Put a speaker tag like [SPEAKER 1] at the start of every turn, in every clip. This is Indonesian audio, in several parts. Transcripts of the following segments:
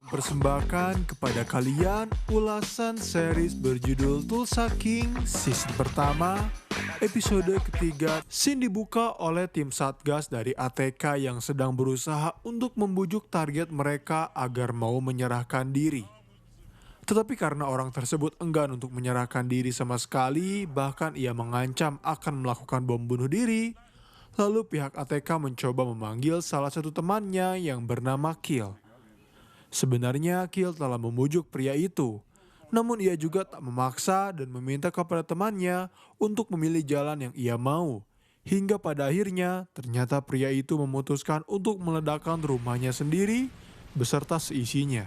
[SPEAKER 1] persembahkan kepada kalian ulasan series berjudul Tulsa King season pertama, episode ketiga. Scene dibuka oleh tim Satgas dari ATK yang sedang berusaha untuk membujuk target mereka agar mau menyerahkan diri. Tetapi karena orang tersebut enggan untuk menyerahkan diri sama sekali, bahkan ia mengancam akan melakukan bom bunuh diri, lalu pihak ATK mencoba memanggil salah satu temannya yang bernama Kill. Sebenarnya Kill telah membujuk pria itu, namun ia juga tak memaksa dan meminta kepada temannya untuk memilih jalan yang ia mau. Hingga pada akhirnya ternyata pria itu memutuskan untuk meledakkan rumahnya sendiri beserta seisinya.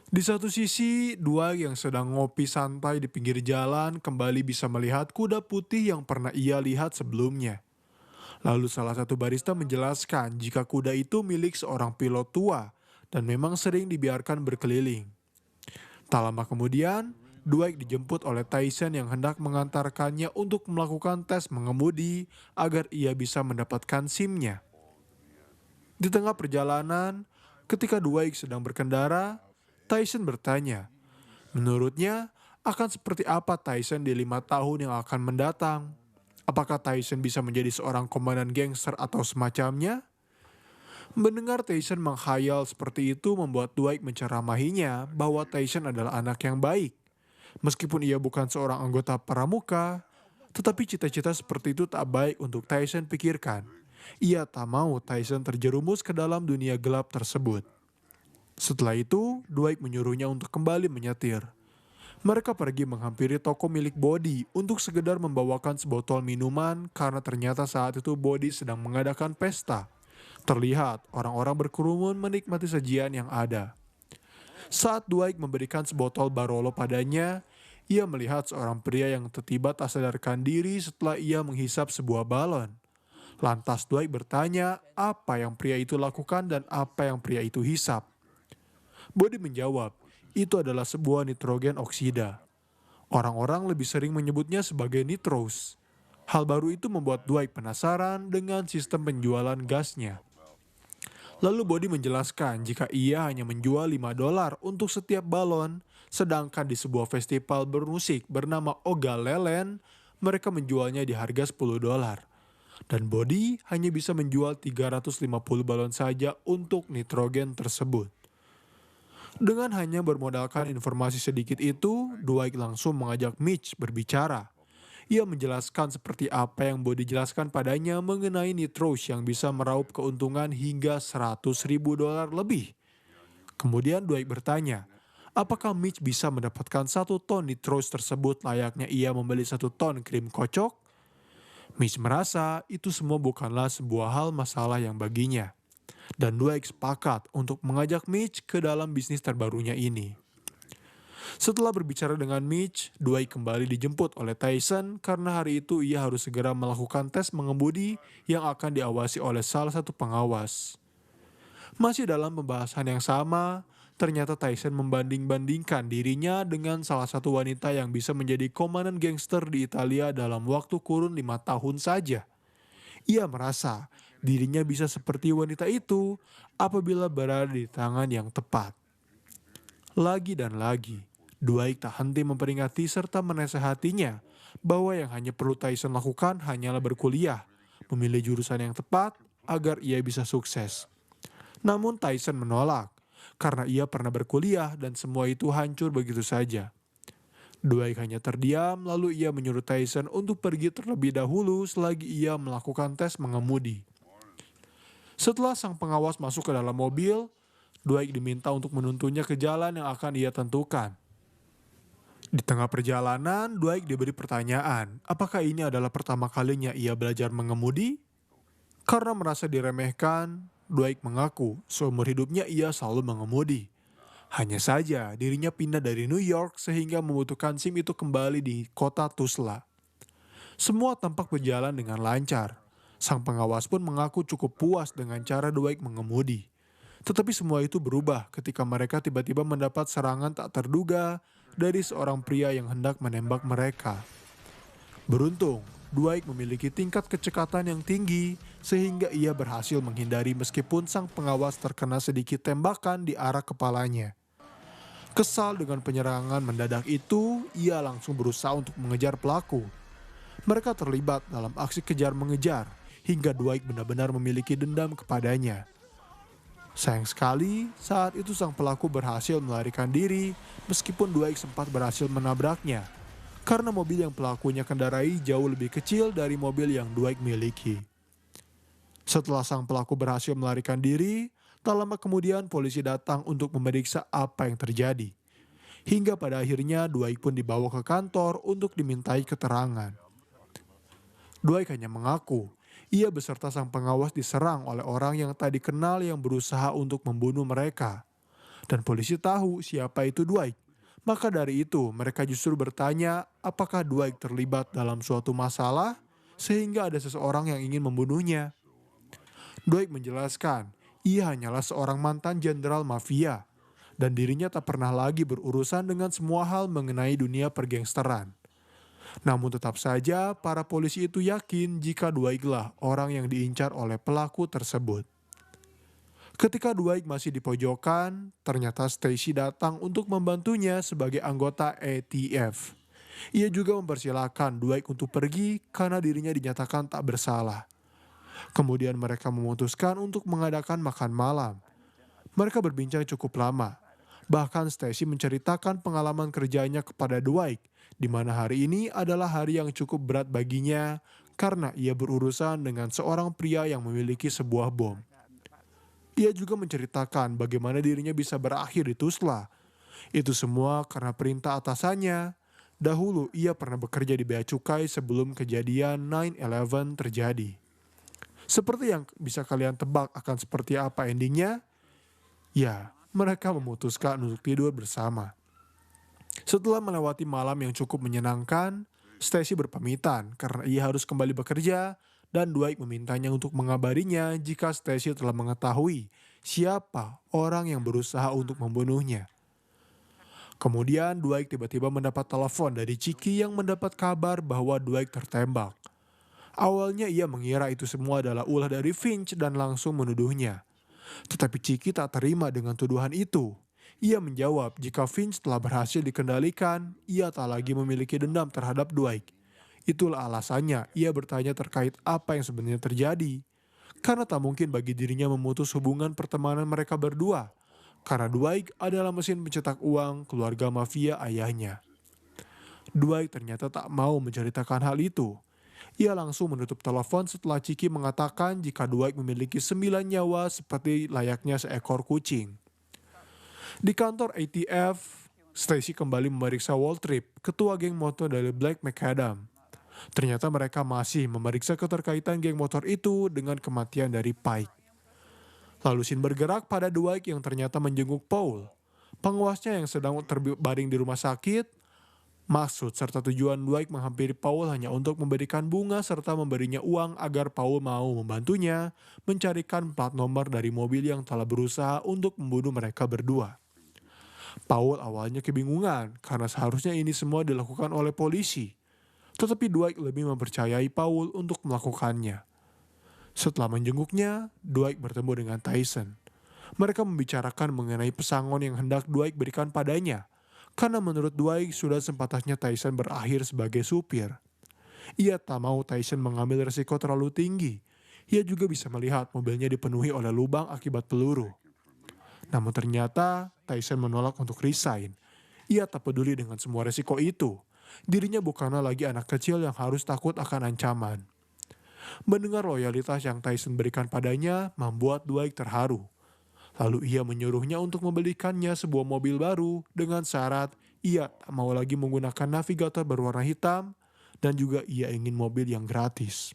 [SPEAKER 1] Di satu sisi, Dwight yang sedang ngopi santai di pinggir jalan kembali bisa melihat kuda putih yang pernah ia lihat sebelumnya. Lalu salah satu barista menjelaskan jika kuda itu milik seorang pilot tua dan memang sering dibiarkan berkeliling. Tak lama kemudian, Dwight dijemput oleh Tyson yang hendak mengantarkannya untuk melakukan tes mengemudi agar ia bisa mendapatkan SIM-nya. Di tengah perjalanan, ketika Dwight sedang berkendara, Tyson bertanya, menurutnya akan seperti apa Tyson di 5 tahun yang akan mendatang? Apakah Tyson bisa menjadi seorang komandan gangster atau semacamnya? Mendengar Tyson menghayal seperti itu membuat Dwight menceramahinya bahwa Tyson adalah anak yang baik. Meskipun ia bukan seorang anggota pramuka, tetapi cita-cita seperti itu tak baik untuk Tyson pikirkan. Ia tak mau Tyson terjerumus ke dalam dunia gelap tersebut. Setelah itu, Dwight menyuruhnya untuk kembali menyetir. Mereka pergi menghampiri toko milik Body untuk sekedar membawakan sebotol minuman karena ternyata saat itu Body sedang mengadakan pesta. Terlihat orang-orang berkerumun menikmati sajian yang ada. Saat Dwight memberikan sebotol Barolo padanya, ia melihat seorang pria yang tiba-tiba tak sadarkan diri setelah ia menghisap sebuah balon. Lantas Dwight bertanya apa yang pria itu lakukan dan apa yang pria itu hisap. Body menjawab, itu adalah sebuah nitrogen oksida. Orang-orang lebih sering menyebutnya sebagai nitros. Hal baru itu membuat Dwight penasaran dengan sistem penjualan gasnya. Lalu Body menjelaskan jika ia hanya menjual $5 untuk setiap balon, sedangkan di sebuah festival bermusik bernama Ogalelen, mereka menjualnya di harga $10. Dan Body hanya bisa menjual 350 balon saja untuk nitrogen tersebut. Dengan hanya bermodalkan informasi sedikit itu, Dwight langsung mengajak Mitch berbicara. Ia menjelaskan seperti apa yang Body jelaskan padanya mengenai nitros yang bisa meraup keuntungan hingga $100.000 lebih. Kemudian Dwight bertanya, apakah Mitch bisa mendapatkan 1 ton nitros tersebut layaknya ia membeli 1 ton krim kocok? Mitch merasa itu semua bukanlah sebuah hal masalah yang baginya. Dan Dwight sepakat untuk mengajak Mitch ke dalam bisnis terbarunya ini. Setelah berbicara dengan Mitch, Dwight kembali dijemput oleh Tyson karena hari itu ia harus segera melakukan tes mengemudi yang akan diawasi oleh salah satu pengawas. Masih dalam pembahasan yang sama, ternyata Tyson membanding-bandingkan dirinya dengan salah satu wanita yang bisa menjadi komandan gangster di Italia dalam waktu kurun 5 tahun saja. Ia merasa dirinya bisa seperti wanita itu apabila berada di tangan yang tepat. Lagi dan lagi, Dwight tak henti memperingati serta menasehatinya bahwa yang hanya perlu Tyson lakukan hanyalah berkuliah, memilih jurusan yang tepat agar ia bisa sukses. Namun Tyson menolak karena ia pernah berkuliah dan semua itu hancur begitu saja. Dwight hanya terdiam lalu ia menyuruh Tyson untuk pergi terlebih dahulu selagi ia melakukan tes mengemudi. Setelah sang pengawas masuk ke dalam mobil, Dwight diminta untuk menuntunnya ke jalan yang akan ia tentukan. Di tengah perjalanan, Dwight diberi pertanyaan, apakah ini adalah pertama kalinya ia belajar mengemudi? Karena merasa diremehkan, Dwight mengaku seumur hidupnya ia selalu mengemudi. Hanya saja dirinya pindah dari New York sehingga membutuhkan SIM itu kembali di kota Tulsa. Semua tampak berjalan dengan lancar. Sang pengawas pun mengaku cukup puas dengan cara Dwight mengemudi. Tetapi semua itu berubah ketika mereka tiba-tiba mendapat serangan tak terduga dari seorang pria yang hendak menembak mereka. Beruntung, Dwight memiliki tingkat kecekatan yang tinggi sehingga ia berhasil menghindari meskipun sang pengawas terkena sedikit tembakan di arah kepalanya. Kesal dengan penyerangan mendadak itu, ia langsung berusaha untuk mengejar pelaku. Mereka terlibat dalam aksi kejar-mengejar hingga Dwight benar-benar memiliki dendam kepadanya. Sayang sekali, saat itu sang pelaku berhasil melarikan diri meskipun Dwight sempat berhasil menabraknya. Karena mobil yang pelakunya kendarai jauh lebih kecil dari mobil yang Dwight miliki. Setelah sang pelaku berhasil melarikan diri, tak lama kemudian polisi datang untuk memeriksa apa yang terjadi. Hingga pada akhirnya Dwight pun dibawa ke kantor untuk dimintai keterangan. Dwight hanya mengaku, ia beserta sang pengawas diserang oleh orang yang tak dikenal yang berusaha untuk membunuh mereka. Dan polisi tahu siapa itu Dwight. Maka dari itu mereka justru bertanya apakah Dwight terlibat dalam suatu masalah sehingga ada seseorang yang ingin membunuhnya. Dwight menjelaskan, ia hanyalah seorang mantan jenderal mafia dan dirinya tak pernah lagi berurusan dengan semua hal mengenai dunia pergangsteran. Namun tetap saja para polisi itu yakin jika Dwight-lah orang yang diincar oleh pelaku tersebut. Ketika Dwight masih di pojokan, ternyata Stacy datang untuk membantunya sebagai anggota ATF. Ia juga mempersilahkan Dwight untuk pergi karena dirinya dinyatakan tak bersalah. Kemudian mereka memutuskan untuk mengadakan makan malam. Mereka berbincang cukup lama. Bahkan Stacy menceritakan pengalaman kerjanya kepada Dwight, di mana hari ini adalah hari yang cukup berat baginya karena ia berurusan dengan seorang pria yang memiliki sebuah bom. Ia juga menceritakan bagaimana dirinya bisa berakhir di Tulsa. Itu semua karena perintah atasannya. Dahulu ia pernah bekerja di bea cukai sebelum kejadian 9/11 terjadi. Seperti yang bisa kalian tebak akan seperti apa endingnya? Ya, mereka memutuskan untuk tidur bersama. Setelah melewati malam yang cukup menyenangkan, Stacy berpamitan karena ia harus kembali bekerja dan Dwight memintanya untuk mengabarinya jika Stacy telah mengetahui siapa orang yang berusaha untuk membunuhnya. Kemudian Dwight tiba-tiba mendapat telepon dari Chiki yang mendapat kabar bahwa Dwight tertembak. Awalnya ia mengira itu semua adalah ulah dari Finch dan langsung menuduhnya. Tetapi Chiki tak terima dengan tuduhan itu. Ia menjawab jika Finch telah berhasil dikendalikan, ia tak lagi memiliki dendam terhadap Dwight. Itulah alasannya ia bertanya terkait apa yang sebenarnya terjadi. Karena tak mungkin bagi dirinya memutus hubungan pertemanan mereka berdua. Karena Dwight adalah mesin pencetak uang keluarga mafia ayahnya. Dwight ternyata tak mau menceritakan hal itu. Ia langsung menutup telepon setelah Chiki mengatakan jika Dwight memiliki 9 nyawa seperti layaknya seekor kucing. Di kantor ATF, Stacy kembali memeriksa Waltrip, ketua geng motor dari Black Macadam. Ternyata mereka masih memeriksa keterkaitan geng motor itu dengan kematian dari Pike. Lalu Sin bergerak pada Dwight yang ternyata menjenguk Paul. Penguasnya yang sedang terbaring di rumah sakit. Maksud serta tujuan Dwight menghampiri Paul hanya untuk memberikan bunga serta memberinya uang agar Paul mau membantunya mencarikan plat nomor dari mobil yang telah berusaha untuk membunuh mereka berdua. Paul awalnya kebingungan karena seharusnya ini semua dilakukan oleh polisi. Tetapi Dwight lebih mempercayai Paul untuk melakukannya. Setelah menjenguknya, Dwight bertemu dengan Tyson. Mereka membicarakan mengenai pesangon yang hendak Dwight berikan padanya. Karena menurut Dwight sudah sempatannya Tyson berakhir sebagai supir. Ia tak mau Tyson mengambil resiko terlalu tinggi. Ia juga bisa melihat mobilnya dipenuhi oleh lubang akibat peluru. Namun ternyata Tyson menolak untuk resign. Ia tak peduli dengan semua resiko itu. Dirinya bukanlah lagi anak kecil yang harus takut akan ancaman. Mendengar loyalitas yang Tyson berikan padanya membuat Dwight terharu. Lalu ia menyuruhnya untuk membelikannya sebuah mobil baru dengan syarat ia tak mau lagi menggunakan navigator berwarna hitam dan juga ia ingin mobil yang gratis.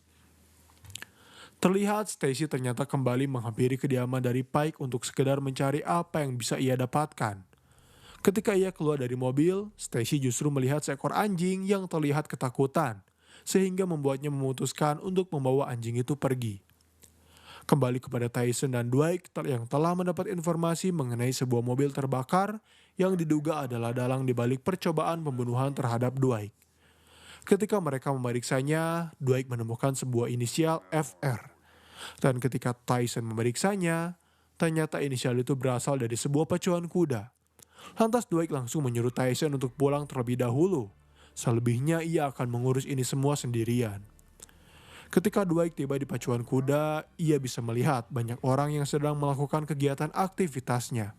[SPEAKER 1] Terlihat Stacy ternyata kembali menghampiri kediaman dari Pike untuk sekedar mencari apa yang bisa ia dapatkan. Ketika ia keluar dari mobil, Stacy justru melihat seekor anjing yang terlihat ketakutan, sehingga membuatnya memutuskan untuk membawa anjing itu pergi. Kembali kepada Tyson dan Dwight yang telah mendapat informasi mengenai sebuah mobil terbakar yang diduga adalah dalang dibalik percobaan pembunuhan terhadap Dwight. Ketika mereka memeriksanya, Dwight menemukan sebuah inisial FR. Dan ketika Tyson memeriksanya, ternyata inisial itu berasal dari sebuah pacuan kuda. Lantas Dwight langsung menyuruh Tyson untuk pulang terlebih dahulu. Selebihnya ia akan mengurus ini semua sendirian. Ketika Dwight tiba di pacuan kuda, ia bisa melihat banyak orang yang sedang melakukan kegiatan aktivitasnya.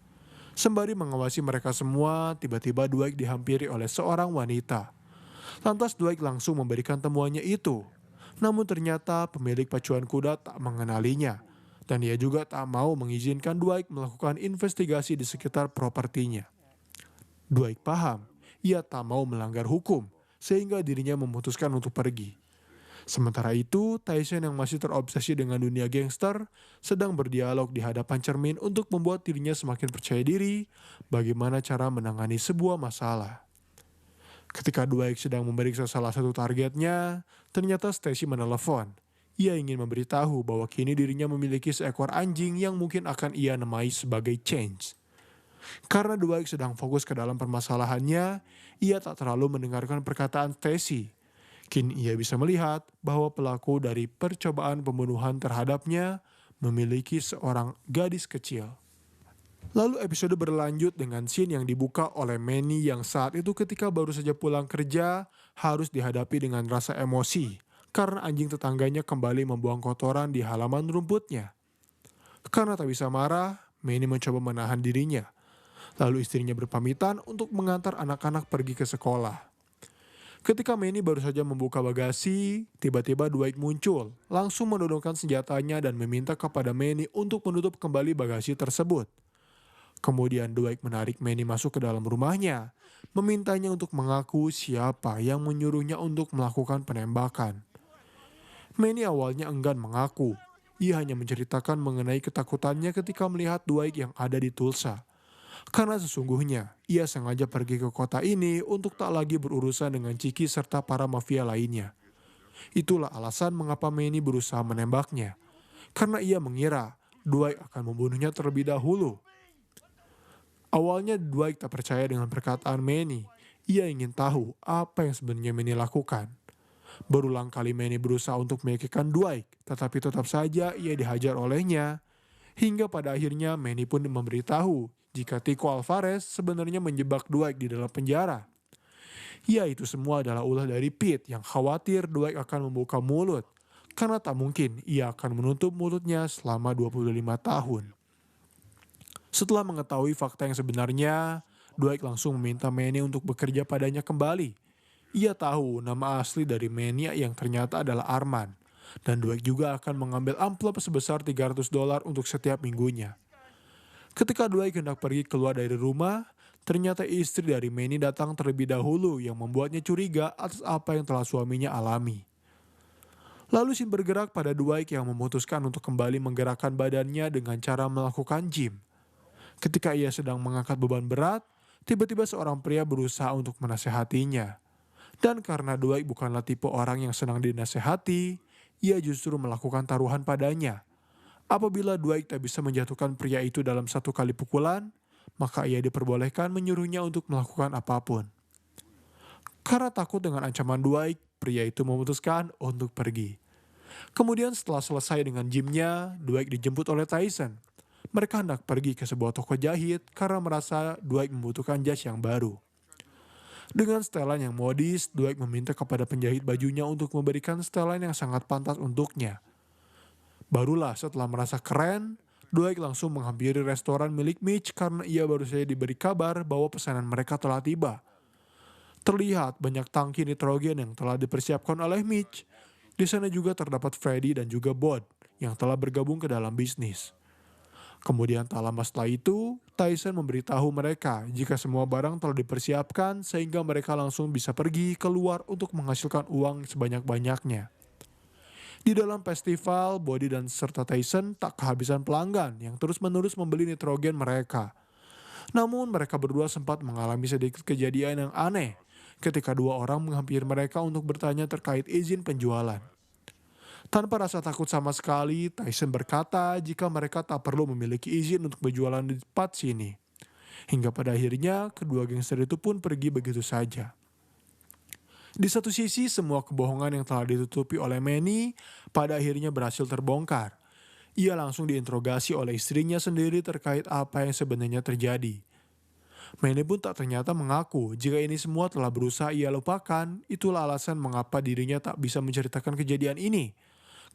[SPEAKER 1] Sembari mengawasi mereka semua, tiba-tiba Dwight dihampiri oleh seorang wanita. Lantas Dwight langsung memberikan temuannya itu. Namun ternyata pemilik pacuan kuda tak mengenalinya. Dan ia juga tak mau mengizinkan Dwight melakukan investigasi di sekitar propertinya. Dwight paham, ia tak mau melanggar hukum, sehingga dirinya memutuskan untuk pergi. Sementara itu, Tyson yang masih terobsesi dengan dunia gangster sedang berdialog di hadapan cermin untuk membuat dirinya semakin percaya diri bagaimana cara menangani sebuah masalah. Ketika Dwight sedang memeriksa salah satu targetnya, ternyata Stacy menelepon. Ia ingin memberitahu bahwa kini dirinya memiliki seekor anjing yang mungkin akan ia namai sebagai Change. Karena Dwight sedang fokus ke dalam permasalahannya, ia tak terlalu mendengarkan perkataan Stacy. Kini ia bisa melihat bahwa pelaku dari percobaan pembunuhan terhadapnya memiliki seorang gadis kecil. Lalu episode berlanjut dengan scene yang dibuka oleh Manny yang saat itu ketika baru saja pulang kerja harus dihadapi dengan rasa emosi karena anjing tetangganya kembali membuang kotoran di halaman rumputnya. Karena tak bisa marah, Manny mencoba menahan dirinya. Lalu istrinya berpamitan untuk mengantar anak-anak pergi ke sekolah. Ketika Manny baru saja membuka bagasi, tiba-tiba Dwight muncul, langsung menodongkan senjatanya dan meminta kepada Manny untuk menutup kembali bagasi tersebut. Kemudian Dwight menarik Manny masuk ke dalam rumahnya, memintanya untuk mengaku siapa yang menyuruhnya untuk melakukan penembakan. Manny awalnya enggan mengaku, ia hanya menceritakan mengenai ketakutannya ketika melihat Dwight yang ada di Tulsa. Karena sesungguhnya, ia sengaja pergi ke kota ini untuk tak lagi berurusan dengan Chiki serta para mafia lainnya. Itulah alasan mengapa Manny berusaha menembaknya. Karena ia mengira Dwight akan membunuhnya terlebih dahulu. Awalnya Dwight tak percaya dengan perkataan Manny. Ia ingin tahu apa yang sebenarnya Manny lakukan. Berulang kali Manny berusaha untuk meyakinkan Dwight, tetapi tetap saja ia dihajar olehnya. Hingga pada akhirnya Manny pun memberitahu jika Tico Alvarez sebenarnya menjebak Dwight di dalam penjara. Ya, itu semua adalah ulah dari Pete yang khawatir Dwight akan membuka mulut. Karena tak mungkin ia akan menutup mulutnya selama 25 tahun. Setelah mengetahui fakta yang sebenarnya, Dwight langsung meminta Manny untuk bekerja padanya kembali. Ia tahu nama asli dari Manny yang ternyata adalah Arman. Dan Dwight juga akan mengambil amplop sebesar $300 untuk setiap minggunya. Ketika Dwight hendak pergi keluar dari rumah, ternyata istri dari Manny datang terlebih dahulu yang membuatnya curiga atas apa yang telah suaminya alami. Lalu scene bergerak pada Dwight yang memutuskan untuk kembali menggerakkan badannya dengan cara melakukan gym. Ketika ia sedang mengangkat beban berat, tiba-tiba seorang pria berusaha untuk menasehatinya. Dan karena Dwight bukanlah tipe orang yang senang dinasehati, ia justru melakukan taruhan padanya. Apabila Dwight tak bisa menjatuhkan pria itu dalam satu kali pukulan, maka ia diperbolehkan menyuruhnya untuk melakukan apapun. Karena takut dengan ancaman Dwight, pria itu memutuskan untuk pergi. Kemudian setelah selesai dengan gymnya, Dwight dijemput oleh Tyson. Mereka hendak pergi ke sebuah toko jahit karena merasa Dwight membutuhkan jas yang baru. Dengan setelan yang modis, Dwight meminta kepada penjahit bajunya untuk memberikan setelan yang sangat pantas untuknya. Barulah setelah merasa keren, Dwight langsung menghampiri restoran milik Mitch karena ia baru saja diberi kabar bahwa pesanan mereka telah tiba. Terlihat banyak tangki nitrogen yang telah dipersiapkan oleh Mitch. Di sana juga terdapat Freddy dan juga Bod yang telah bergabung ke dalam bisnis. Kemudian tak lama setelah itu, Tyson memberitahu mereka jika semua barang telah dipersiapkan sehingga mereka langsung bisa pergi keluar untuk menghasilkan uang sebanyak-banyaknya. Di dalam festival, Body dan serta Tyson tak kehabisan pelanggan yang terus-menerus membeli nitrogen mereka. Namun mereka berdua sempat mengalami sedikit kejadian yang aneh ketika dua orang menghampiri mereka untuk bertanya terkait izin penjualan. Tanpa rasa takut sama sekali, Tyson berkata jika mereka tak perlu memiliki izin untuk berjualan di tempat sini. Hingga pada akhirnya kedua gangster itu pun pergi begitu saja. Di satu sisi, semua kebohongan yang telah ditutupi oleh Manny pada akhirnya berhasil terbongkar. Ia langsung diinterogasi oleh istrinya sendiri terkait apa yang sebenarnya terjadi. Manny pun tak ternyata mengaku jika ini semua telah berusaha ia lupakan. Itulah alasan mengapa dirinya tak bisa menceritakan kejadian ini,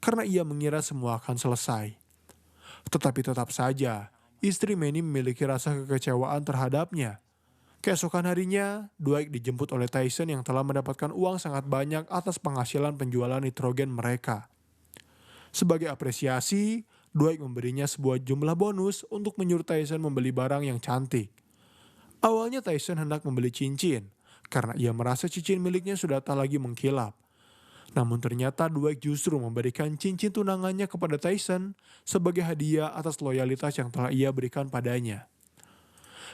[SPEAKER 1] karena ia mengira semua akan selesai. Tetapi tetap saja, istri Manny memiliki rasa kekecewaan terhadapnya. Keesokan harinya, Dwight dijemput oleh Tyson yang telah mendapatkan uang sangat banyak atas penghasilan penjualan nitrogen mereka. Sebagai apresiasi, Dwight memberinya sebuah jumlah bonus untuk menyuruh Tyson membeli barang yang cantik. Awalnya Tyson hendak membeli cincin, karena ia merasa cincin miliknya sudah tak lagi mengkilap. Namun ternyata Dwight justru memberikan cincin tunangannya kepada Tyson sebagai hadiah atas loyalitas yang telah ia berikan padanya.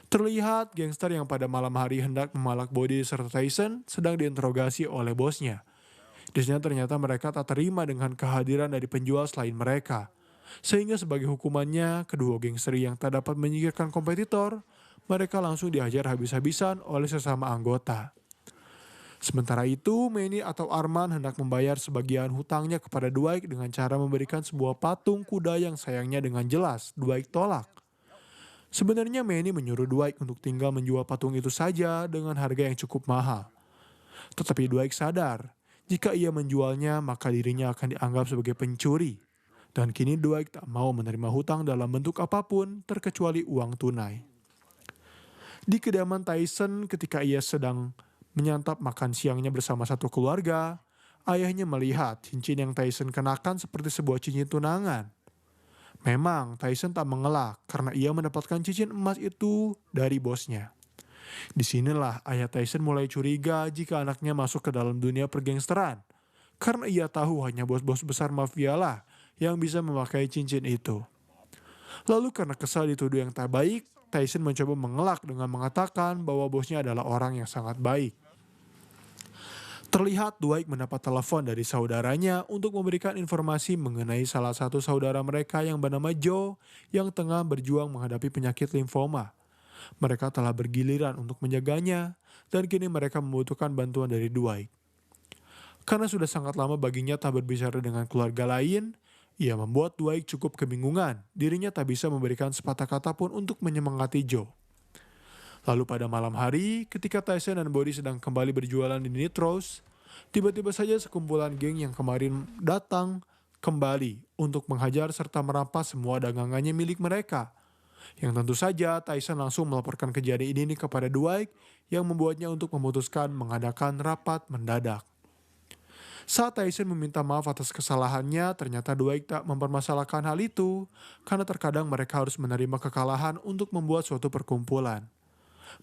[SPEAKER 1] Terlihat gangster yang pada malam hari hendak memalak Body serta Tyson sedang diinterogasi oleh bosnya. Di sana ternyata mereka tak terima dengan kehadiran dari penjual selain mereka. Sehingga sebagai hukumannya, kedua gangster yang tak dapat menyingkirkan kompetitor, mereka langsung dihajar habis-habisan oleh sesama anggota. Sementara itu, Manny atau Arman hendak membayar sebagian hutangnya kepada Dwight dengan cara memberikan sebuah patung kuda yang sayangnya dengan jelas Dwight tolak. Sebenarnya Manny menyuruh Dwight untuk tinggal menjual patung itu saja dengan harga yang cukup mahal. Tetapi Dwight sadar, jika ia menjualnya maka dirinya akan dianggap sebagai pencuri. Dan kini Dwight tak mau menerima hutang dalam bentuk apapun terkecuali uang tunai. Di kediaman Tyson ketika ia sedang menyantap makan siangnya bersama satu keluarga, ayahnya melihat cincin yang Tyson kenakan seperti sebuah cincin tunangan. Memang Tyson tak mengelak karena ia mendapatkan cincin emas itu dari bosnya. Disinilah ayah Tyson mulai curiga jika anaknya masuk ke dalam dunia pergangsteran. Karena ia tahu hanya bos-bos besar mafia lah yang bisa memakai cincin itu. Lalu karena kesal dituduh yang tak baik, Tyson mencoba mengelak dengan mengatakan bahwa bosnya adalah orang yang sangat baik. Terlihat Dwight mendapat telepon dari saudaranya untuk memberikan informasi mengenai salah satu saudara mereka yang bernama Joe yang tengah berjuang menghadapi penyakit limfoma. Mereka telah bergiliran untuk menjaganya dan kini mereka membutuhkan bantuan dari Dwight. Karena sudah sangat lama baginya tak berbicara dengan keluarga lain, ia membuat Dwight cukup kebingungan. Dirinya tak bisa memberikan sepatah kata pun untuk menyemangati Joe. Lalu pada malam hari, ketika Tyson dan Body sedang kembali berjualan di Nitros, tiba-tiba saja sekumpulan geng yang kemarin datang kembali untuk menghajar serta merampas semua dagangannya milik mereka. Yang tentu saja Tyson langsung melaporkan kejadian ini kepada Dwight yang membuatnya untuk memutuskan mengadakan rapat mendadak. Saat Tyson meminta maaf atas kesalahannya, ternyata Dwight tak mempermasalahkan hal itu karena terkadang mereka harus menerima kekalahan untuk membuat suatu perkumpulan.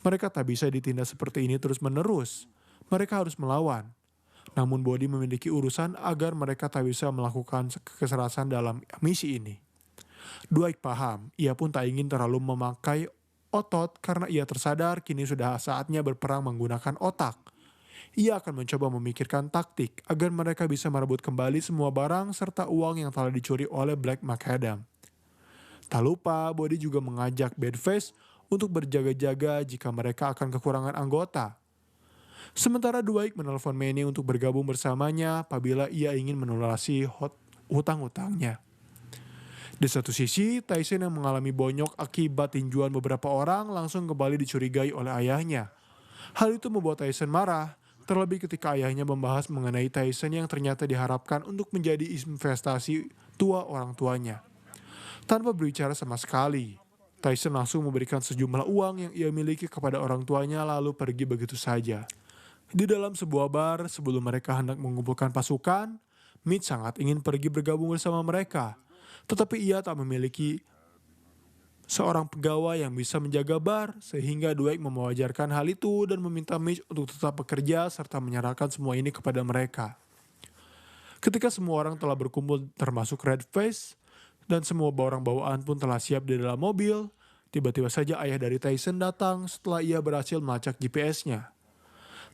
[SPEAKER 1] Mereka tak bisa ditindas seperti ini terus-menerus. Mereka harus melawan. Namun Body memiliki urusan agar mereka tak bisa melakukan kekerasan dalam misi ini. Dwight paham, ia pun tak ingin terlalu memakai otot karena ia tersadar kini sudah saatnya berperang menggunakan otak. Ia akan mencoba memikirkan taktik agar mereka bisa merebut kembali semua barang serta uang yang telah dicuri oleh Black Macadam. Tak lupa, Body juga mengajak Babyface untuk berjaga-jaga jika mereka akan kekurangan anggota. Sementara Dwight menelpon Manny untuk bergabung bersamanya apabila ia ingin melunasi hutang-hutangnya. Di satu sisi, Tyson yang mengalami bonyok akibat tinjuan beberapa orang langsung kembali dicurigai oleh ayahnya. Hal itu membuat Tyson marah, terlebih ketika ayahnya membahas mengenai Tyson yang ternyata diharapkan untuk menjadi investasi tua orang tuanya. Tanpa berbicara sama sekali, Tyson langsung memberikan sejumlah uang yang ia miliki kepada orang tuanya lalu pergi begitu saja. Di dalam sebuah bar, sebelum mereka hendak mengumpulkan pasukan, Mitch sangat ingin pergi bergabung bersama mereka. Tetapi ia tak memiliki seorang pegawai yang bisa menjaga bar, sehingga Dwight mewajarkan hal itu dan meminta Mitch untuk tetap bekerja serta menyerahkan semua ini kepada mereka. Ketika semua orang telah berkumpul termasuk Redface, dan semua barang bawaan pun telah siap di dalam mobil, tiba-tiba saja ayah dari Tyson datang setelah ia berhasil melacak GPS-nya.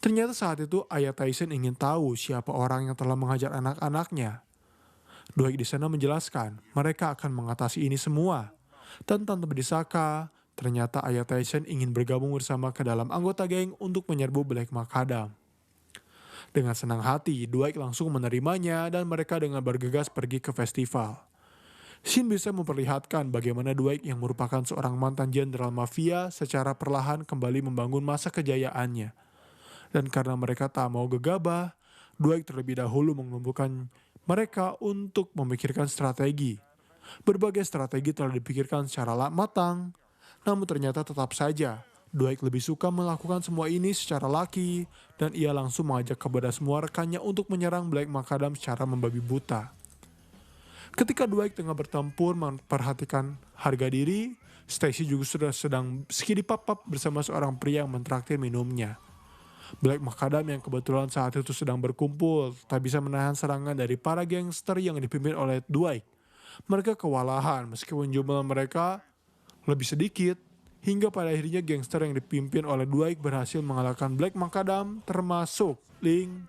[SPEAKER 1] Ternyata saat itu ayah Tyson ingin tahu siapa orang yang telah menghajar anak-anaknya. Dwight di sana menjelaskan mereka akan mengatasi ini semua. Dan tanpa disangka, ternyata ayah Tyson ingin bergabung bersama ke dalam anggota geng untuk menyerbu Black Macadam. Dengan senang hati, Dwight langsung menerimanya dan mereka dengan bergegas pergi ke festival. Shin bisa memperlihatkan bagaimana Dwight yang merupakan seorang mantan jenderal mafia secara perlahan kembali membangun masa kejayaannya. Dan karena mereka tak mau gegabah, Dwight terlebih dahulu mengumpulkan mereka untuk memikirkan strategi. Berbagai strategi telah dipikirkan secara matang, namun ternyata tetap saja Dwight lebih suka melakukan semua ini secara laki, dan ia langsung mengajak kepada semua rekannya untuk menyerang Black Macadam secara membabi buta. Ketika Dwight tengah bertempur memperhatikan harga diri, Stacy juga sudah sedang skidi pap-pap bersama seorang pria yang mentraktir minumnya. Black Macadam yang kebetulan saat itu sedang berkumpul tak bisa menahan serangan dari para gangster yang dipimpin oleh Dwight. Mereka kewalahan meskipun jumlah mereka lebih sedikit, hingga pada akhirnya gangster yang dipimpin oleh Dwight berhasil mengalahkan Black Macadam termasuk Ling.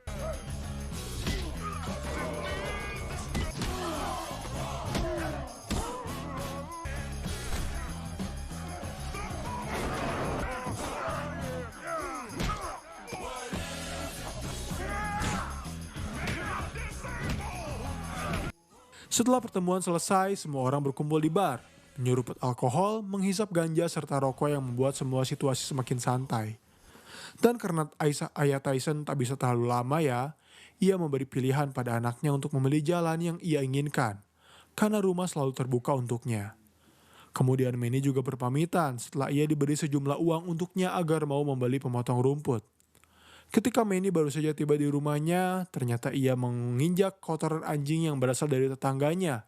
[SPEAKER 1] Setelah pertemuan selesai, semua orang berkumpul di bar, menyeruput alkohol, menghisap ganja serta rokok yang membuat semua situasi semakin santai. Dan karena ayah Tyson tak bisa terlalu lama ya, ia memberi pilihan pada anaknya untuk memilih jalan yang ia inginkan, karena rumah selalu terbuka untuknya. Kemudian Manny juga berpamitan setelah ia diberi sejumlah uang untuknya agar mau membeli pemotong rumput. Ketika Manny baru saja tiba di rumahnya, ternyata ia menginjak kotoran anjing yang berasal dari tetangganya.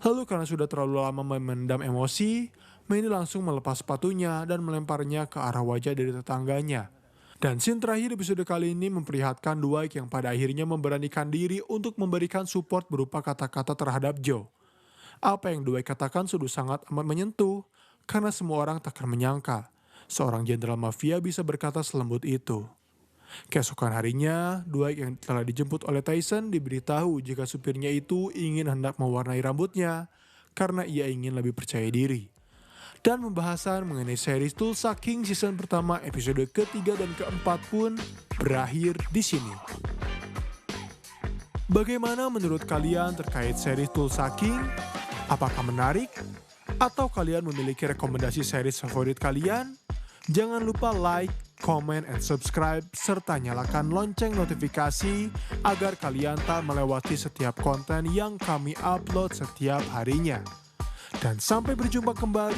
[SPEAKER 1] Lalu karena sudah terlalu lama memendam emosi, Manny langsung melepas sepatunya dan melemparnya ke arah wajah dari tetangganya. Dan scene terakhir episode kali ini memperlihatkan Dwight yang pada akhirnya memberanikan diri untuk memberikan support berupa kata-kata terhadap Joe. Apa yang Dwight katakan sudah sangat amat menyentuh, karena semua orang tak akan menyangka seorang jenderal mafia bisa berkata selembut itu. Keesokan harinya, Dwight yang telah dijemput oleh Tyson diberitahu jika supirnya itu ingin hendak mewarnai rambutnya karena ia ingin lebih percaya diri. Dan pembahasan mengenai series Tulsa King season pertama episode ketiga dan keempat pun berakhir di sini. Bagaimana menurut kalian terkait series Tulsa King? Apakah menarik? Atau kalian memiliki rekomendasi series favorit kalian? Jangan lupa like, comment, and subscribe, serta nyalakan lonceng notifikasi agar kalian tak melewati setiap konten yang kami upload setiap harinya. Dan sampai berjumpa kembali